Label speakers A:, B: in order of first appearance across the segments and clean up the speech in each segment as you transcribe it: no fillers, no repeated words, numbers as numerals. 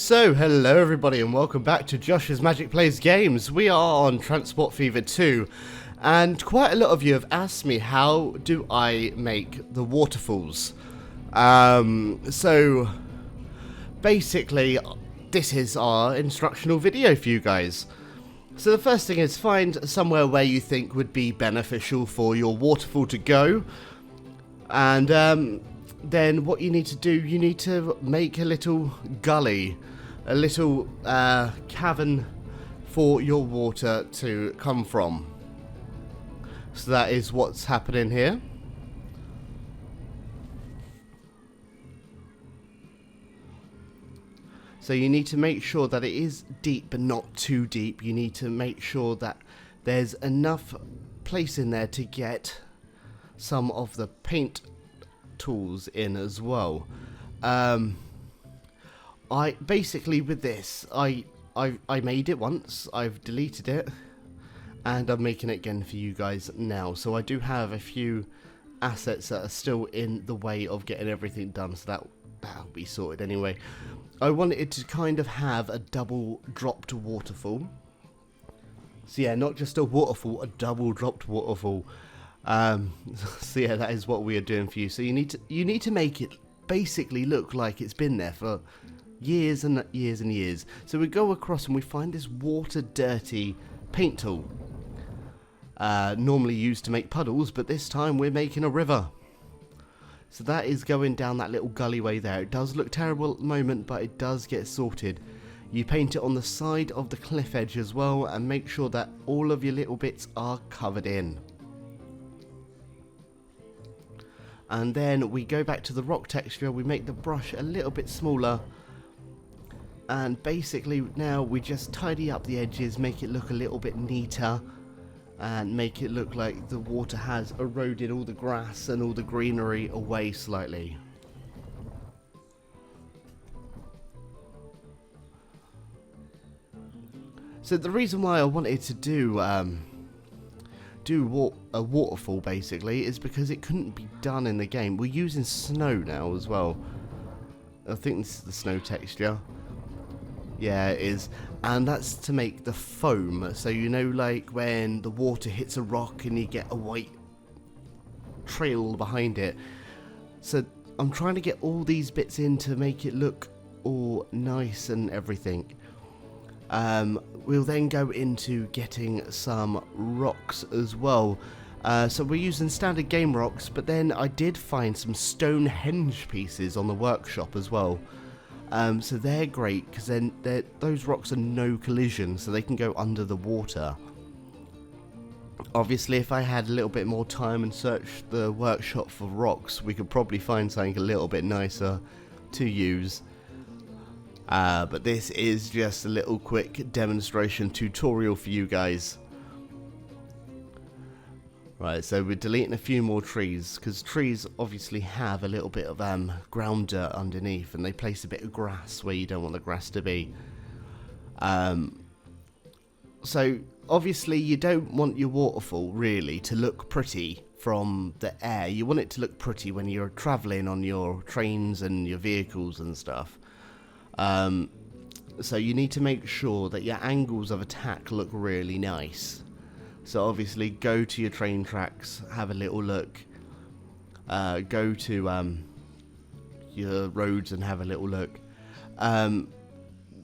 A: So, hello everybody and welcome back to Josh's Magic Plays Games. We are on Transport Fever 2 and quite a lot of you have asked me how do I make the waterfalls. So basically this is our instructional video for you guys. So the first thing is find somewhere where you think would be beneficial for your waterfall to go, and then what you need to do, you need to make a little gully, a little cavern for your water to come from. So that is what's happening here. So you need to make sure that it is deep but not too deep. You need to make sure that there's enough place in there to get some of the paint tools in as well. I basically with this I made it once, I've deleted it, and I'm making it again for you guys now. So I do have a few assets that are still in the way of getting everything done, so that'll be sorted anyway. I wanted it to kind of have a double dropped waterfall. So yeah, not just a waterfall, a double dropped waterfall. So yeah, that is what we are doing for you. So you need to make it basically look like it's been there for years and years and years. So we go across and we find this water dirty paint tool, normally used to make puddles, but this time we're making a river. So that is going down that little gullyway there. It does look terrible at the moment, but it does get sorted. You paint it on the side of the cliff edge as well, and make sure that all of your little bits are covered in. And then we go back to the rock texture, we make the brush a little bit smaller, and basically now we just tidy up the edges, make it look a little bit neater, and make it look like the water has eroded all the grass and all the greenery away slightly. So the reason why I wanted to do a waterfall basically is because it couldn't be done in the game. We're using snow now as well. I think this is the snow texture. Yeah, it is. And that's to make the foam. So you know, like when the water hits a rock and you get a white trail behind it. So I'm trying to get all these bits in to make it look all nice and everything. We'll then go into getting some rocks as well. So we're using standard game rocks, but then I did find some stone henge pieces on the workshop as well. So they're great because then those rocks are no collision, so they can go under the water. Obviously, if I had a little bit more time and searched the workshop for rocks, we could probably find something a little bit nicer to use. But this is just a little quick demonstration tutorial for you guys. Right, so we're deleting a few more trees, because trees obviously have a little bit of ground dirt underneath, and they place a bit of grass where you don't want the grass to be. So obviously you don't want your waterfall really to look pretty from the air. You want it to look pretty when you're travelling on your trains and your vehicles and stuff. So you need to make sure that your angles of attack look really nice. So obviously go to your train tracks, have a little look, go to your roads and have a little look.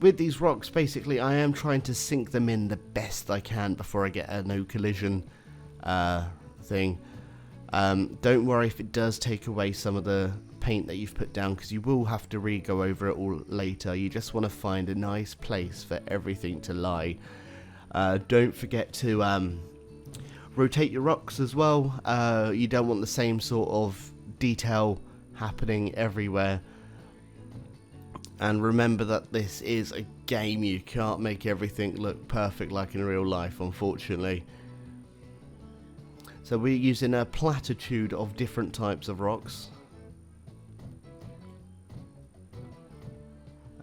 A: With these rocks basically I am trying to sink them in the best I can before I get a no collision thing. Don't worry if it does take away some of the paint that you've put down, because you will have to re-go over it all later. You just want to find a nice place for everything to lie. Don't forget to rotate your rocks as well. You don't want the same sort of detail happening everywhere. And remember that this is a game. You can't make everything look perfect like in real life, unfortunately. So we're using a platitude of different types of rocks.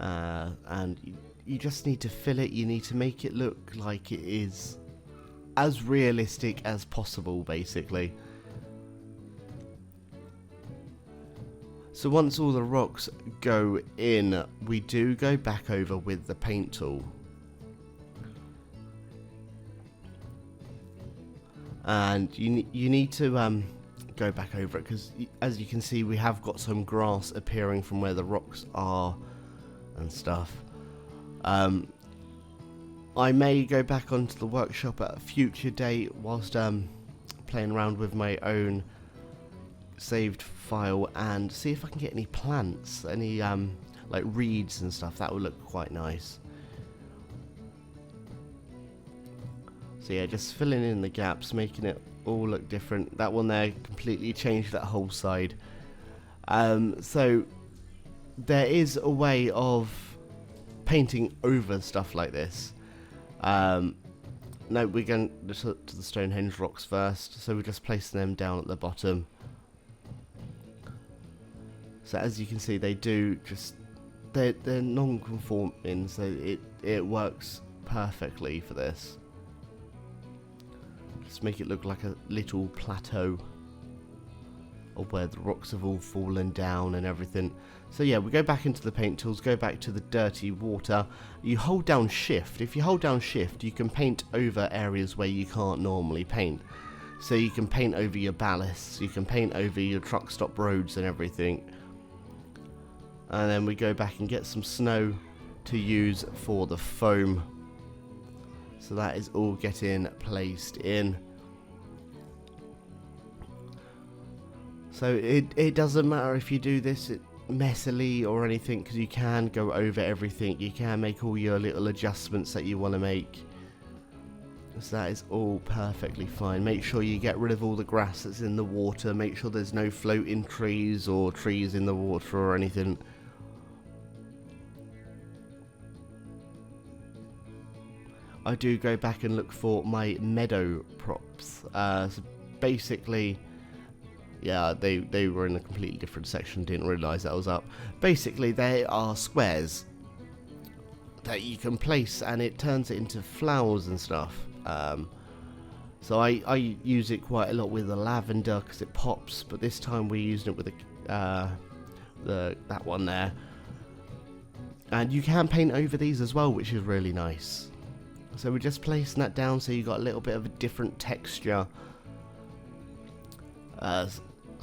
A: And you just need to fill it. You need to make it look like it is as realistic as possible, basically. So once all the rocks go in, we do go back over with the paint tool. And you need to go back over it, because as you can see, we have got some grass appearing from where the rocks are and stuff. I may go back onto the workshop at a future date whilst playing around with my own saved file and see if I can get any plants, any like reeds and stuff. That would look quite nice. So yeah, just filling in the gaps, making it all look different. That one there completely changed that whole side. So there is a way of painting over stuff like this. No, we're going to the Stonehenge rocks first, so we're just placing them down at the bottom. So as you can see, they do just, they're non-conforming, so it works perfectly for this. Just make it look like a little plateau of where the rocks have all fallen down and everything. So yeah, we go back into the paint tools, go back to the dirty water. You hold down shift. If you hold down shift, you can paint over areas where you can't normally paint. So you can paint over your ballasts, you can paint over your truck stop roads and everything. And then we go back and get some snow to use for the foam. So that is all getting placed in. So it doesn't matter if you do this messily or anything, because you can go over everything. You can make all your little adjustments that you want to make. So that is all perfectly fine. Make sure you get rid of all the grass that's in the water. Make sure there's no floating trees or trees in the water or anything. I do go back and look for my meadow props. So basically, yeah, they were in a completely different section, didn't realise that was up. Basically, they are squares that you can place and it turns it into flowers and stuff. So I use it quite a lot with the lavender because it pops, but this time we're using it with that one there. And you can paint over these as well, which is really nice. So we're just placing that down so you got a little bit of a different texture. It's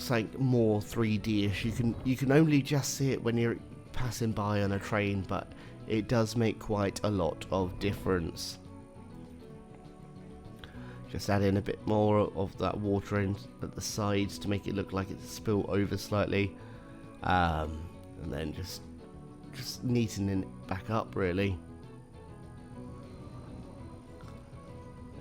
A: like more 3D-ish. You can only just see it when you're passing by on a train, but it does make quite a lot of difference. Just add in a bit more of that water in at the sides to make it look like it's spilled over slightly, and then just neatening it back up really.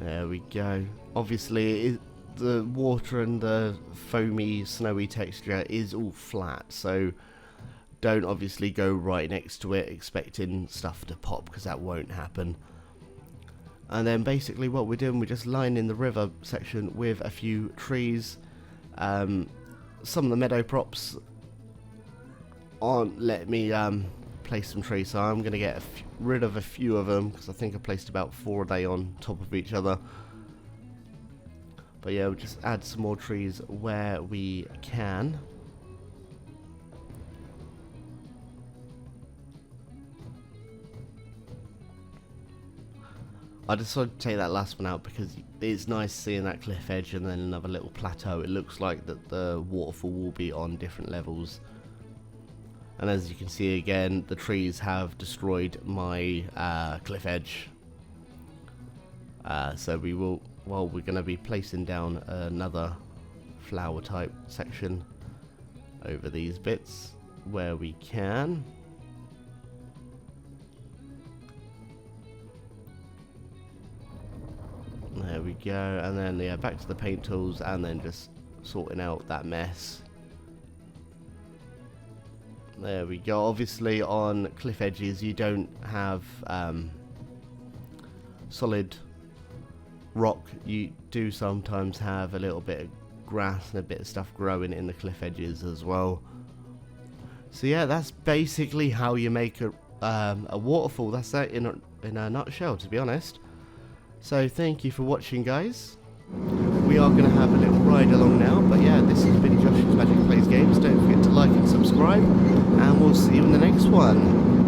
A: There we go. Obviously the water and the foamy snowy texture is all flat, so don't obviously go right next to it expecting stuff to pop, because that won't happen. And then basically what we're doing, we're just lining the river section with a few trees. Some of the meadow props aren't letting me place some trees, so I'm going to get rid of a few of them, because I think I placed about 4 a day on top of each other. But yeah, we'll just add some more trees where we can. I just wanted to take that last one out because it's nice seeing that cliff edge and then another little plateau. It looks like that the waterfall will be on different levels. And as you can see again, the trees have destroyed my cliff edge. So we will, well, we're going to be placing down another flower type section over these bits where we can. There we go, and then yeah, back to the paint tools and then just sorting out that mess. There we go. Obviously on cliff edges you don't have solid rock. You do sometimes have a little bit of grass and a bit of stuff growing in the cliff edges as well. So yeah, that's basically how you make a waterfall. That's that in a nutshell, to be honest. So thank you for watching, guys. We are going to have a little ride along now, but yeah, this has been Josh's Magic Plays Games. Don't forget to like and subscribe. subscribe, and we'll see you in the next one.